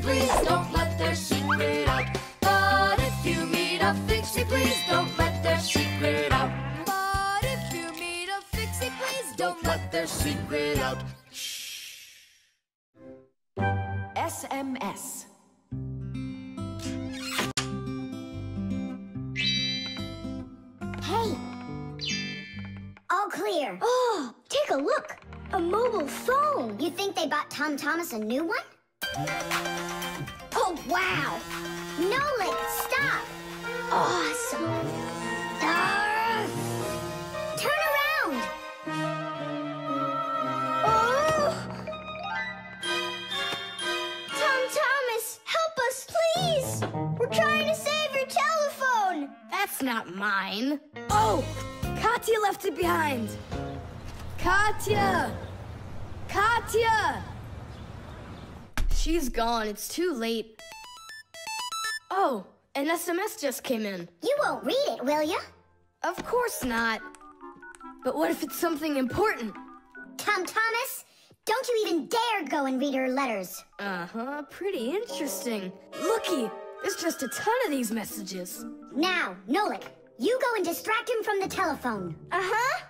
please, don't let their secret out. But if you meet a Fixie, please don't let their secret out. But if you meet a Fixie, please don't let their secret out. SMS. Hey! All clear. Oh, take a look. A mobile phone. You think they bought Tom Thomas a new one? Oh, wow. Nolik, stop. Awesome. Turn around. Oh! Tom Thomas, help us, please. We're trying to save your telephone. That's not mine. Oh, Katya left it behind. Katya! Katya! She's gone. It's too late. Oh, an SMS just came in. You won't read it, will you? Of course not. But what if it's something important? Tom Thomas, don't you even dare go and read her letters. Uh-huh, pretty interesting. Looky, there's just a ton of these messages. Now, Nolik, you go and distract him from the telephone. Uh-huh.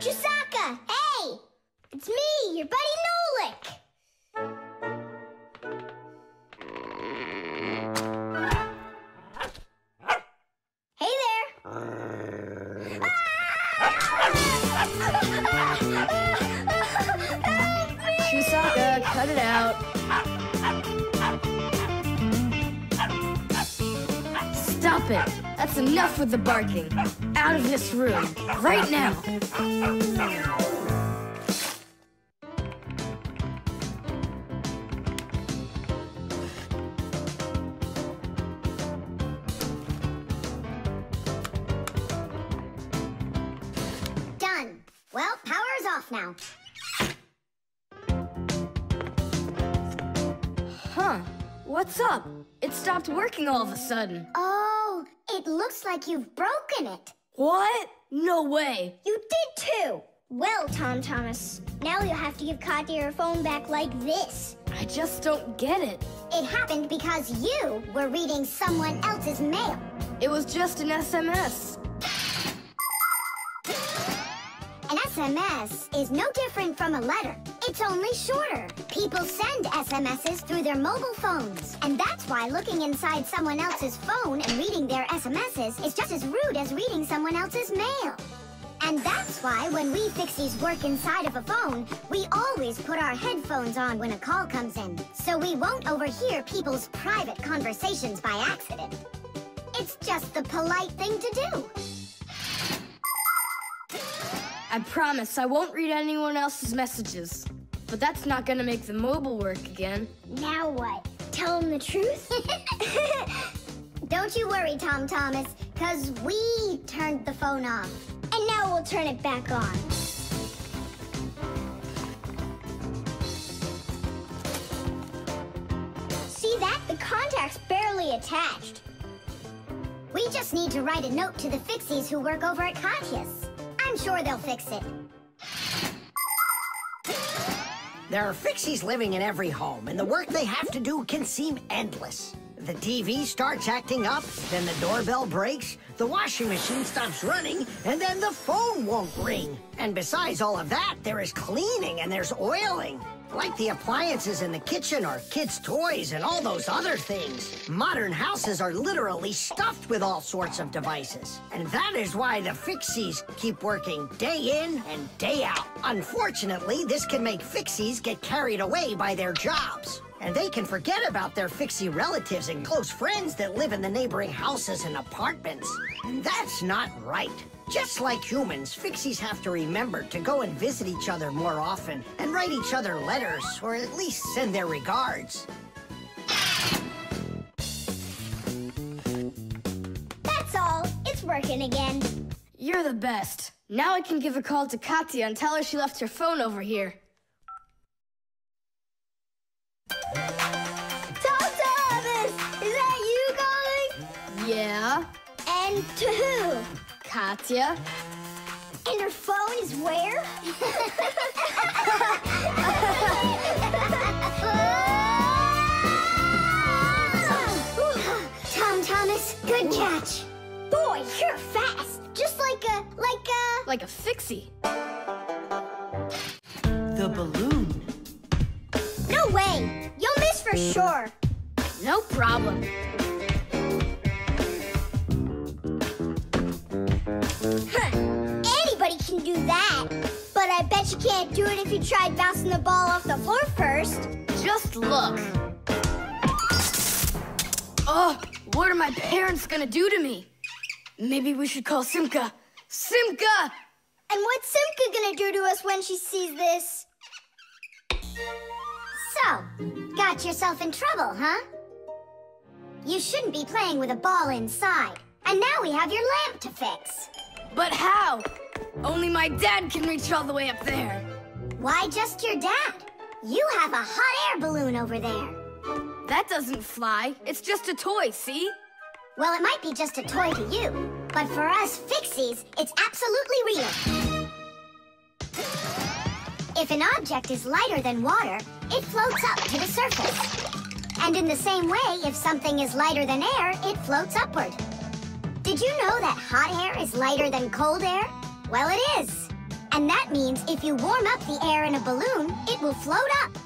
Chisaka, hey! It's me, your buddy Nolik. Hey there. Chisaka, cut it out. Stop it. That's enough with the barking. Out of this room. Right now. Done. Well, power's off now. Huh. What's up? It stopped working all of a sudden. Oh, it looks like you've broken it. What? No way. You did too. Well, Tom Thomas, now you'll have to give Katya her phone back like this. I just don't get it. It happened because you were reading someone else's mail. It was just an SMS. An SMS is no different from a letter. It's only shorter. People send SMSs through their mobile phones. And that's why looking inside someone else's phone and reading their SMSs is just as rude as reading someone else's mail. And that's why when we Fixies work inside of a phone, we always put our headphones on when a call comes in, so we won't overhear people's private conversations by accident. It's just the polite thing to do. I promise I won't read anyone else's messages. But that's not gonna make the mobile work again. Now what? Tell him the truth? Don't you worry, Tom Thomas, because we turned the phone off. And now we'll turn it back on. See that? The contact's barely attached. We just need to write a note to the Fixies who work over at Katya's. I'm sure they'll fix it. There are Fixies living in every home, and the work they have to do can seem endless. The TV starts acting up, then the doorbell breaks, the washing machine stops running, and then the phone won't ring. And besides all of that, there is cleaning and there's oiling. Like the appliances in the kitchen or kids' toys and all those other things. Modern houses are literally stuffed with all sorts of devices. And that is why the Fixies keep working day in and day out. Unfortunately, this can make Fixies get carried away by their jobs. And they can forget about their Fixie relatives and close friends that live in the neighboring houses and apartments. And that's not right. Just like humans, Fixies have to remember to go and visit each other more often and write each other letters, or at least send their regards. That's all. It's working again. You're the best. Now I can give a call to Katya and tell her she left her phone over here. Tom Thomas! Is that you calling? Yeah? And to who? Katya? And her phone is where? Thomas, good catch. Boy, you're fast. Just like a... Like a fixie. The balloon. No way. You'll miss for sure. No problem. Anybody can do that. But I bet you can't do it if you tried bouncing the ball off the floor first. Just look. Oh, what are my parents gonna do to me? Maybe we should call Simka. Simka! And what's Simka gonna do to us when she sees this? So, got yourself in trouble, huh? You shouldn't be playing with a ball inside. And now we have your lamp to fix. But how? Only my dad can reach all the way up there. Why just your dad? You have a hot air balloon over there. That doesn't fly. It's just a toy, see? Well, it might be just a toy to you, but for us Fixies, it's absolutely real. If an object is lighter than water, it floats up to the surface. And in the same way, if something is lighter than air, it floats upward. Did you know that hot air is lighter than cold air? Well, it is. And that means if you warm up the air in a balloon, it will float up.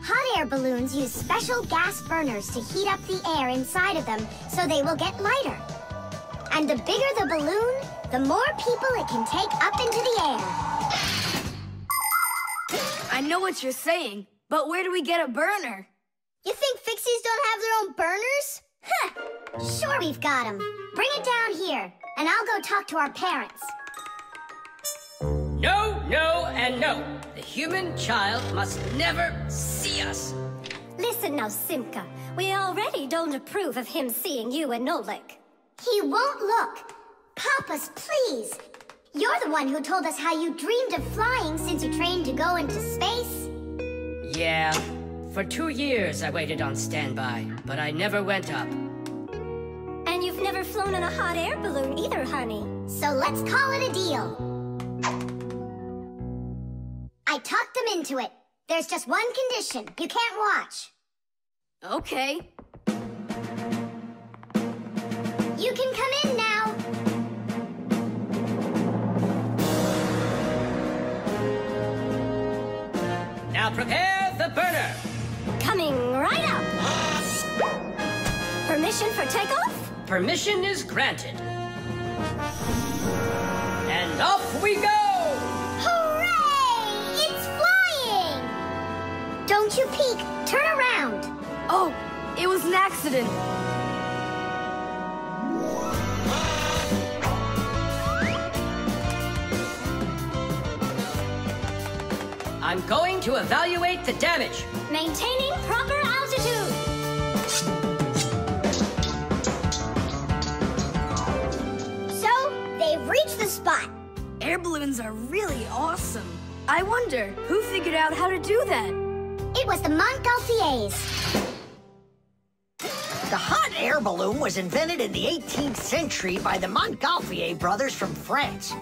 Hot air balloons use special gas burners to heat up the air inside of them so they will get lighter. And the bigger the balloon, the more people it can take up into the air. I know what you're saying, but where do we get a burner? You think Fixies don't have their own burners? Huh! Sure we've got them. Bring it down here, and I'll go talk to our parents. No, no, and no. The human child must never see us. Listen now, Simka. We already don't approve of him seeing you and Nolik. He won't look. Papus, please. You're the one who told us how you dreamed of flying since you trained to go into space. Yeah. For 2 years I waited on standby, but I never went up. And you've never flown in a hot air balloon either, honey. So let's call it a deal. I talked them into it. There's just one condition. You can't watch. Okay. You can come in now. Now prepare the burner. Coming right up. Permission for takeoff? Permission is granted. And off we go! Hooray! It's flying! Don't you peek. Turn around. Oh, it was an accident. I'm going to evaluate the damage. Maintaining proper altitude. So, they've reached the spot. Air balloons are really awesome. I wonder, who figured out how to do that? It was the Montgolfiers. The hot air balloon was invented in the 18th century by the Montgolfier brothers from France.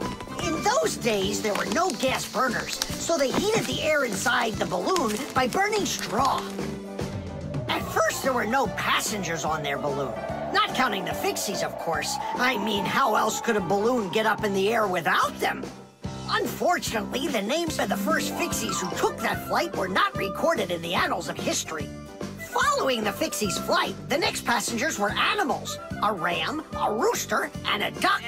In those days, there were no gas burners, so they heated the air inside the balloon by burning straw. At first, there were no passengers on their balloon. Not counting the Fixies, of course. I mean, how else could a balloon get up in the air without them? Unfortunately, the names of the first Fixies who took that flight were not recorded in the annals of history. Following the Fixies' flight, the next passengers were animals: a ram, a rooster, and a duck.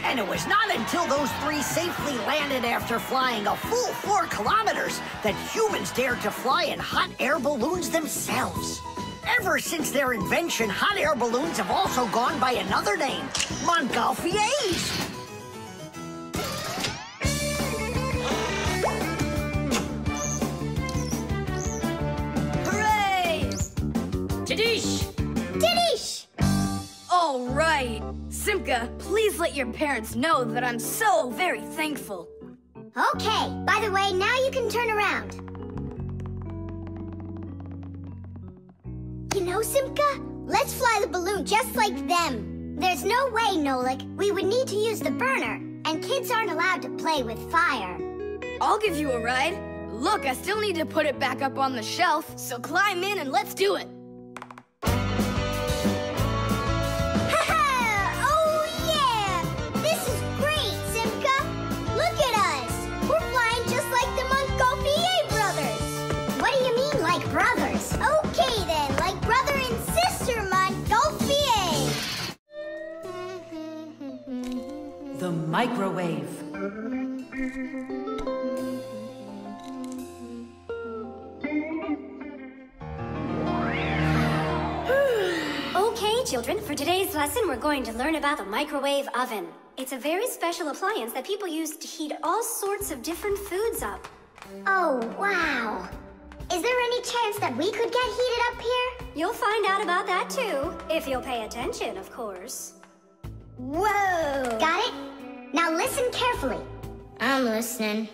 And it was not until those three safely landed after flying a full 4 kilometers that humans dared to fly in hot air balloons themselves. Ever since their invention, hot air balloons have also gone by another name: Montgolfiers. Hooray! Tidish! Tidish! All right. Simka, please let your parents know that I'm so very thankful. Okay, by the way, now you can turn around. You know, Simka, let's fly the balloon just like them. There's no way, Nolik. We would need to use the burner, and kids aren't allowed to play with fire. I'll give you a ride. Look, I still need to put it back up on the shelf, so climb in and let's do it. Oh, yeah! This is great, Simka! Look at us! We're flying just like the Montgolfier brothers! What do you mean, like brothers? Okay, then, like brother and sister Montgolfier! The microwave. Okay, children, for today's lesson, we're going to learn about the microwave oven. It's a very special appliance that people use to heat all sorts of different foods up. Oh, wow! Is there any chance that we could get heated up here? You'll find out about that too, if you'll pay attention, of course. Whoa! Got it? Now listen carefully. I'm listening.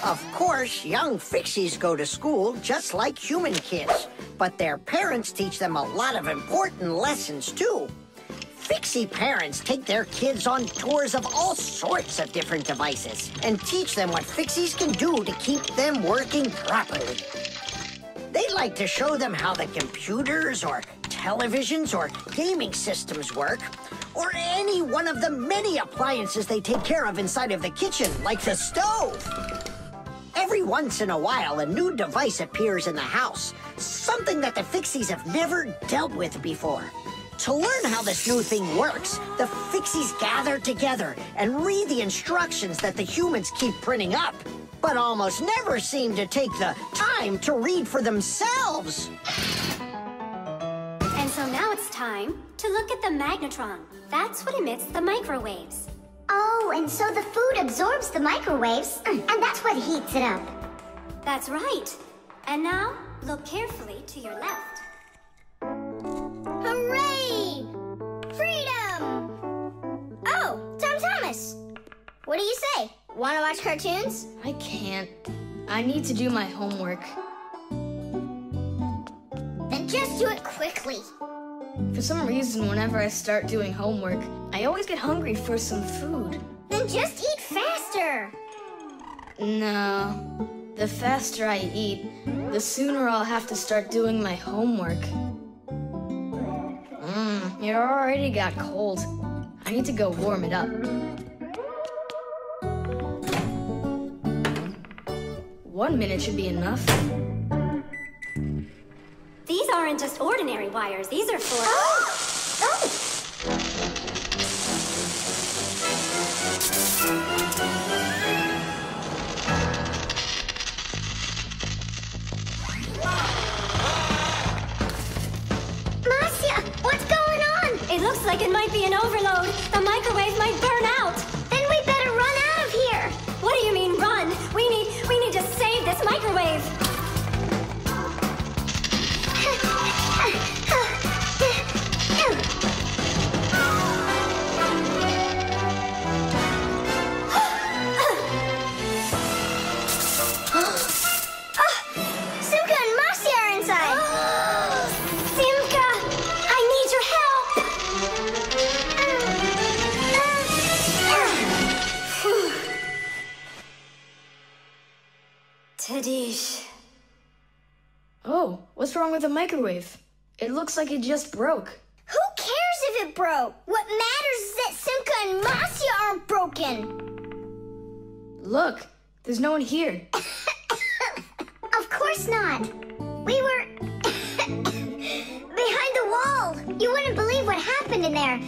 Of course, young Fixies go to school just like human kids, but their parents teach them a lot of important lessons too. Fixie parents take their kids on tours of all sorts of different devices and teach them what Fixies can do to keep them working properly. They like to show them how the computers or televisions or gaming systems work, or any one of the many appliances they take care of inside of the kitchen, like the stove. Every once in a while, a new device appears in the house, something that the Fixies have never dealt with before. To learn how this new thing works, the Fixies gather together and read the instructions that the humans keep printing up, but almost never seem to take the time to read for themselves. And so now it's time to look at the magnetron. That's what emits the microwaves. Oh, and so the food absorbs the microwaves, and that's what heats it up. That's right. And now, look carefully to your left. Hooray! Freedom! Oh, Tom Thomas! What do you say? Want to watch cartoons? I can't. I need to do my homework. Then just do it quickly. For some reason, whenever I start doing homework, I always get hungry for some food. Then just eat faster. No. The faster I eat, the sooner I'll have to start doing my homework. It already got cold. I need to go warm it up. 1 minute should be enough. These aren't just ordinary wires. These are for... Masiya, what's going on? It looks like it might be an overload. The microwave might burn out. Then we better run out of here. What do you mean, run? We need to save this microwave. Simka and Masiya are inside. Simka, I need your help. Tadish. Oh, what's wrong with the microwave? It looks like it just broke. Who cares if it broke? What matters is that Simka and Masiya aren't broken. Look, there's no one here. Of course not. We were behind the wall. You wouldn't believe what happened in there.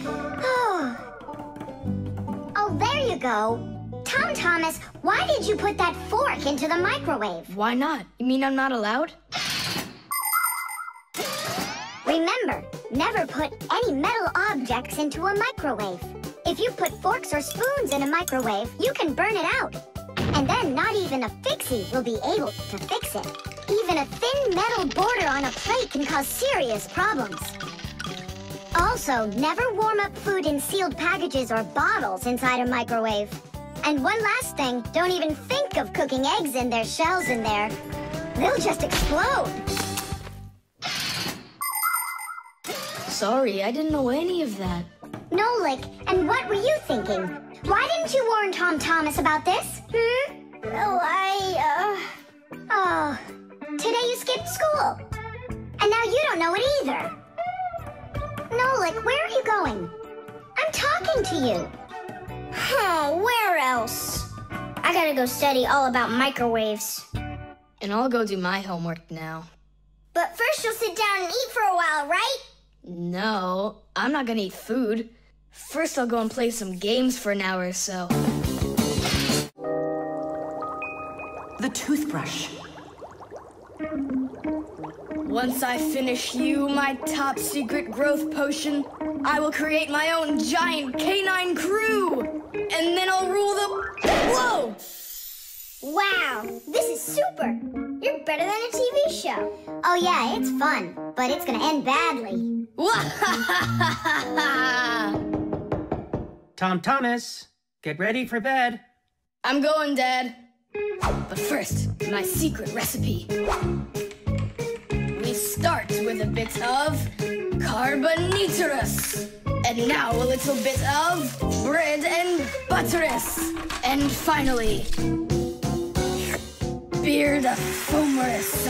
Oh, there you go. Tom Thomas, why did you put that fork into the microwave? Why not? You mean I'm not allowed? Remember, never put any metal objects into a microwave. If you put forks or spoons in a microwave, you can burn it out. And then not even a Fixie will be able to fix it. Even a thin metal border on a plate can cause serious problems. Also, never warm up food in sealed packages or bottles inside a microwave. And one last thing, don't even think of cooking eggs in their shells in there. They'll just explode. Sorry, I didn't know any of that. Nolik, and what were you thinking? Why didn't you warn Tom Thomas about this? Well, Oh, today you skipped school. And now you don't know it either. Nolik, where are you going? I'm talking to you. Oh, where else? I gotta go study all about microwaves. And I'll go do my homework now. But first you'll sit down and eat for a while, right? No, I'm not gonna eat food. First I'll go and play some games for an hour or so. The toothbrush. Once I finish you, my top secret growth potion, I will create my own giant canine crew! And then I'll rule the... Whoa! Wow, this is super. You're better than a TV show. Oh yeah, it's fun, but it's gonna end badly. Tom Thomas, get ready for bed. I'm going, Dad. But first, my secret recipe. We start with a bit of carbonatorous. And now a little bit of bread and butterous. And finally, beard of foamerous.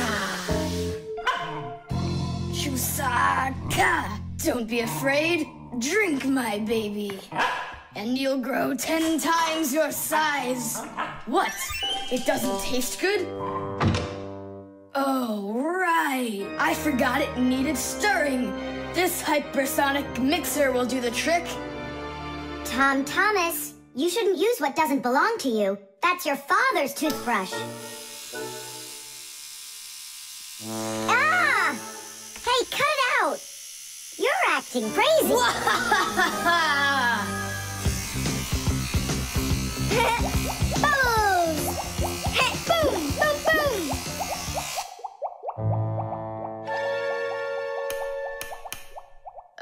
Chusaka. Don't be afraid. Drink, my baby. And you'll grow 10 times your size. What? It doesn't taste good? Oh, right. I forgot it needed stirring. This hypersonic mixer will do the trick. Tom Thomas, you shouldn't use what doesn't belong to you. That's your father's toothbrush. Ah! Hey, cut it out! You're acting crazy. Bubbles! Hey, boom, boom, boom!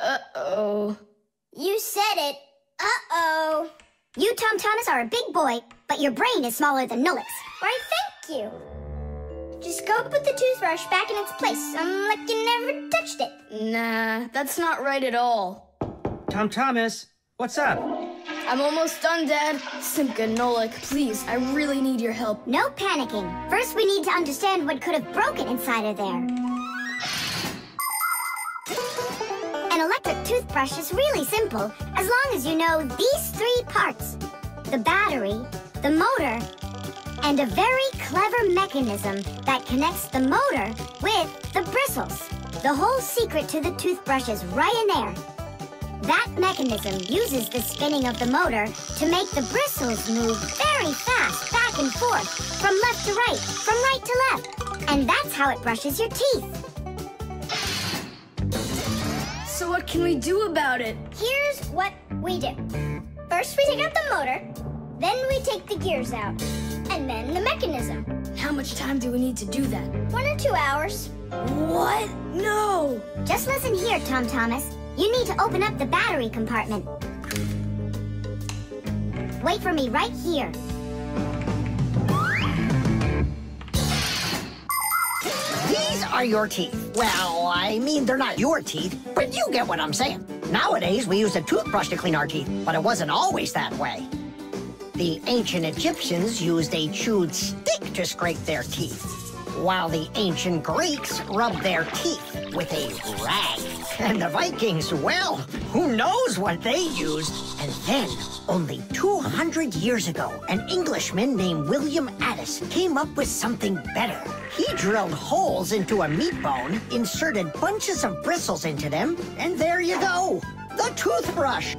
Uh-oh. You said it. Uh-oh. You, Tom Thomas, are a big boy, but your brain is smaller than Nolik's. Why, thank you. Just go put the toothbrush back in its place, like you never touched it. Nah, that's not right at all. Tom Thomas, what's up? I'm almost done, Dad. Simka and Nolik, please, I really need your help. No panicking. First, we need to understand what could have broken inside of there. An electric toothbrush is really simple, as long as you know these 3 parts. The battery, the motor, and a very clever mechanism that connects the motor with the bristles. The whole secret to the toothbrush is right in there. That mechanism uses the spinning of the motor to make the bristles move very fast back and forth, from left to right, from right to left. And that's how it brushes your teeth. So what can we do about it? Here's what we do. First, we take out the motor. Then we take the gears out. And then the mechanism. How much time do we need to do that? 1 or 2 hours. What? No! Just listen here, Tom Thomas. You need to open up the battery compartment. Wait for me right here. These are your teeth. Well, I mean, they're not your teeth, but you get what I'm saying. Nowadays, we use a toothbrush to clean our teeth, but it wasn't always that way. The ancient Egyptians used a chewed stick to scrape their teeth, while the ancient Greeks rubbed their teeth with a rag. And the Vikings, well, who knows what they used? And then, only 200 years ago, an Englishman named William Addis came up with something better. He drilled holes into a meat bone, inserted bunches of bristles into them, and there you go, the toothbrush.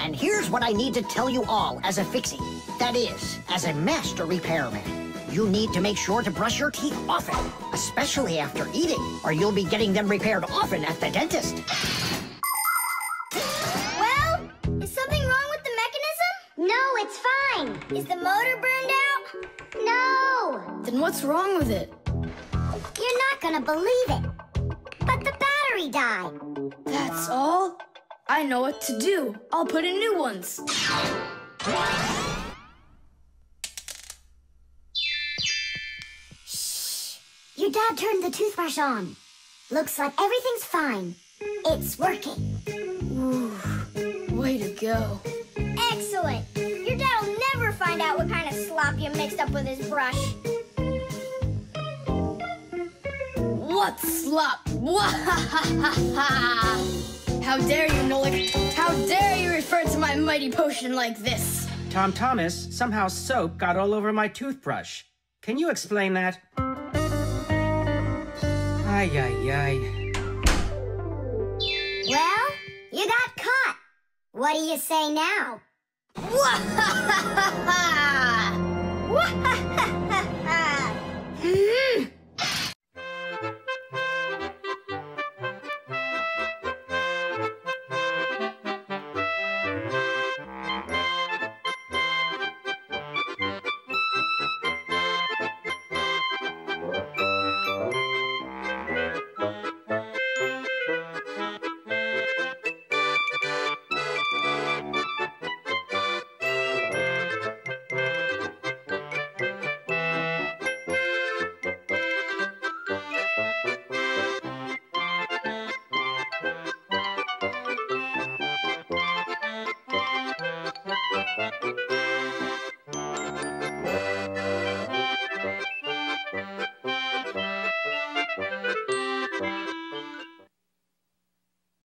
And here's what I need to tell you all as a fixie. That is, as a master repairman. You need to make sure to brush your teeth often, especially after eating, or you'll be getting them repaired often at the dentist. Well, is something wrong with the mechanism? No, it's fine. Is the motor burned out? No. Then what's wrong with it? You're not gonna believe it. But the battery died. That's all? I know what to do. I'll put in new ones. Your dad turned the toothbrush on. Looks like everything's fine. It's working. Ooh, way to go. Excellent. Your dad will never find out what kind of slop you mixed up with his brush. What slop? How dare you, Nolik? How dare you refer to my mighty potion like this? Tom Thomas, somehow soap got all over my toothbrush. Can you explain that? Ay, ay, ay. Well, you got caught. What do you say now?